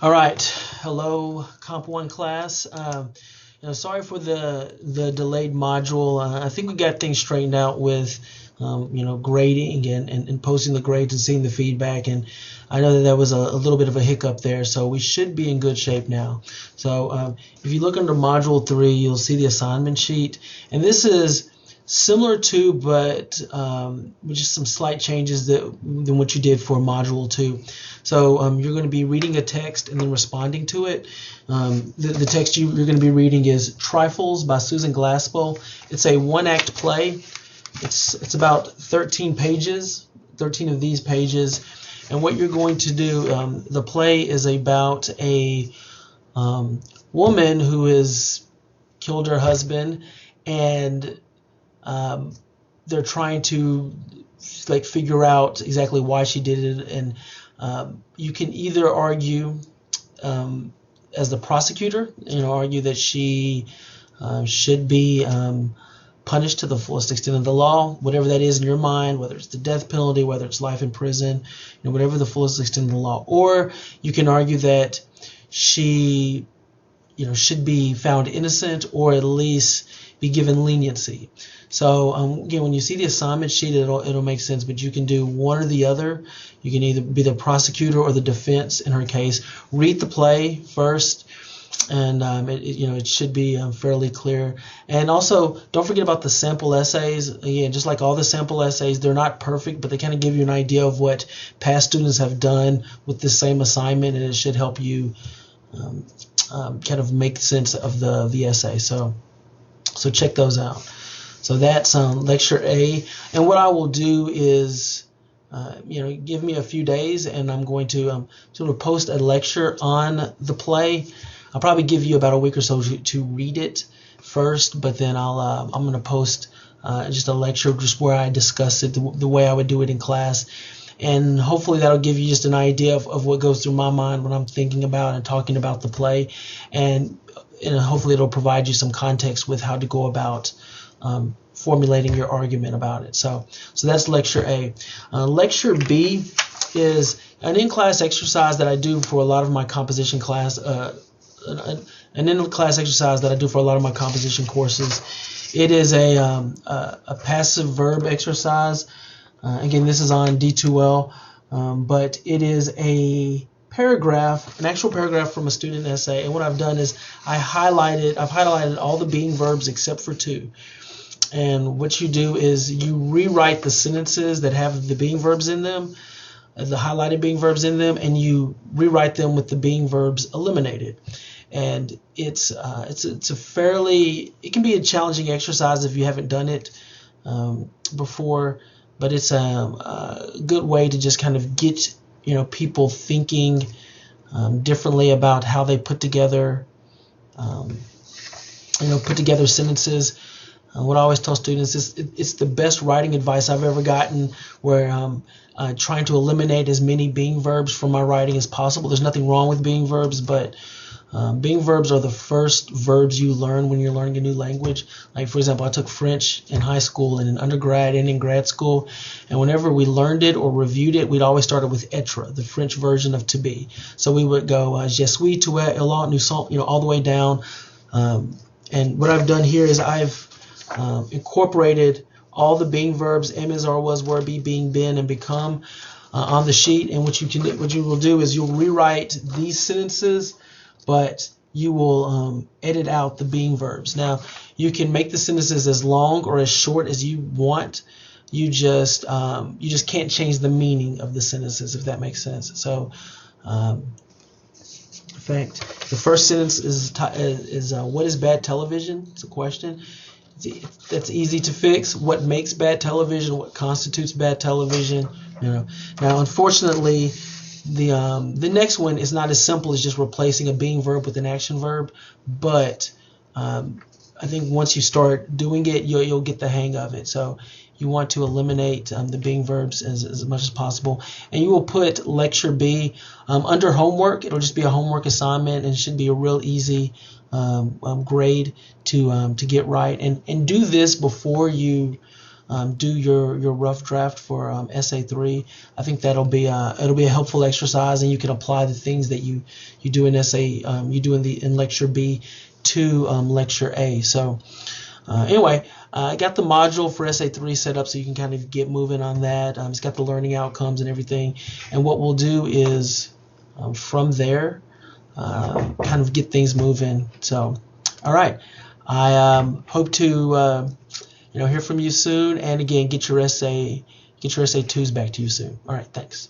All right, hello, Comp One class. Sorry for the delayed module. I think we got things straightened out with grading and posting the grades and seeing the feedback. And I know that there was a little bit of a hiccup there, so we should be in good shape now. So if you look under Module 3, you'll see the assignment sheet, and this is similar to, but with just some slight changes than what you did for Module 2. So you're going to be reading a text and then responding to it. The text you're going to be reading is Trifles by Susan Glaspell. It's a one-act play. It's about 13 pages, 13 of these pages. And what you're going to do, the play is about a woman who has killed her husband, and they're trying to figure out exactly why she did it. And you can either argue as the prosecutor, argue that she should be punished to the fullest extent of the law, whatever that is in your mind, whether it's the death penalty, whether it's life in prison, whatever the fullest extent of the law. Or you can argue that she should be found innocent, or at least be given leniency. So again, when you see the assignment sheet, it'll make sense, but you can do one or the other. You can either be the prosecutor or the defense in her case. Read the play first, and it should be fairly clear. And also, don't forget about the sample essays. Again, just like all the sample essays, they're not perfect, but they kind of give you an idea of what past students have done with this same assignment, and it should help you kind of make sense of the essay. So check those out. So that's lecture A, and what I will do is, give me a few days, and I'm going to sort of post a lecture on the play. I'll probably give you about a week or so to read it first, but then I'm going to post just a lecture just where I discuss it the way I would do it in class, and hopefully that'll give you just an idea of what goes through my mind when I'm thinking about and talking about the play, and hopefully it'll provide you some context with how to go about formulating your argument about it. So that's lecture A. Lecture B is an in-class exercise that I do for a lot of my composition class, an in-class exercise that I do for a lot of my composition courses. It is a passive verb exercise. Again, this is on D2L, but it is an actual paragraph from a student essay, and what I've done is I've highlighted all the being verbs except for two. And what you do is you rewrite the sentences that have the being verbs in them, the highlighted being verbs in them, and you rewrite them with the being verbs eliminated. And it can be a challenging exercise if you haven't done it before, but it's a good way to just kind of get people thinking differently about how they put together sentences. What I always tell students is it's the best writing advice I've ever gotten, where trying to eliminate as many being verbs from my writing as possible. There's nothing wrong with being verbs, but being verbs are the first verbs you learn when you're learning a new language. Like, for example, I took French in high school and in undergrad and in grad school, and whenever we learned it or reviewed it, we'd always started with être, the French version of to be. So we would go je suis, tu es, il a, nous sommes, all the way down. And what I've done here is I've incorporated all the being verbs, am, is, are, was, were, be, being, been, and become on the sheet. And what you will do is you'll rewrite these sentences, but you will edit out the being verbs. Now, you can make the sentences as long or as short as you want. You just can't change the meaning of the sentences, if that makes sense. So, in fact, the first sentence is what is bad television? It's a question. That's easy to fix. What makes bad television? What constitutes bad television? Now, unfortunately, the next one is not as simple as just replacing a being verb with an action verb, but I think once you start doing it, you'll get the hang of it. So you want to eliminate the being verbs as much as possible, and you will put lecture B under homework. It'll just be a homework assignment, and it should be a real easy grade to get right. And do this before you do your rough draft for SA3. I think it'll be a helpful exercise, and you can apply the things that you do in you do in lecture B to lecture A. So anyway, I got the module for SA3 set up so you can kind of get moving on that. It's got the learning outcomes and everything, and what we'll do is from there kind of get things moving. So all right, I hope to hear from you soon, and again, get your SA2s back to you soon. All right, thanks.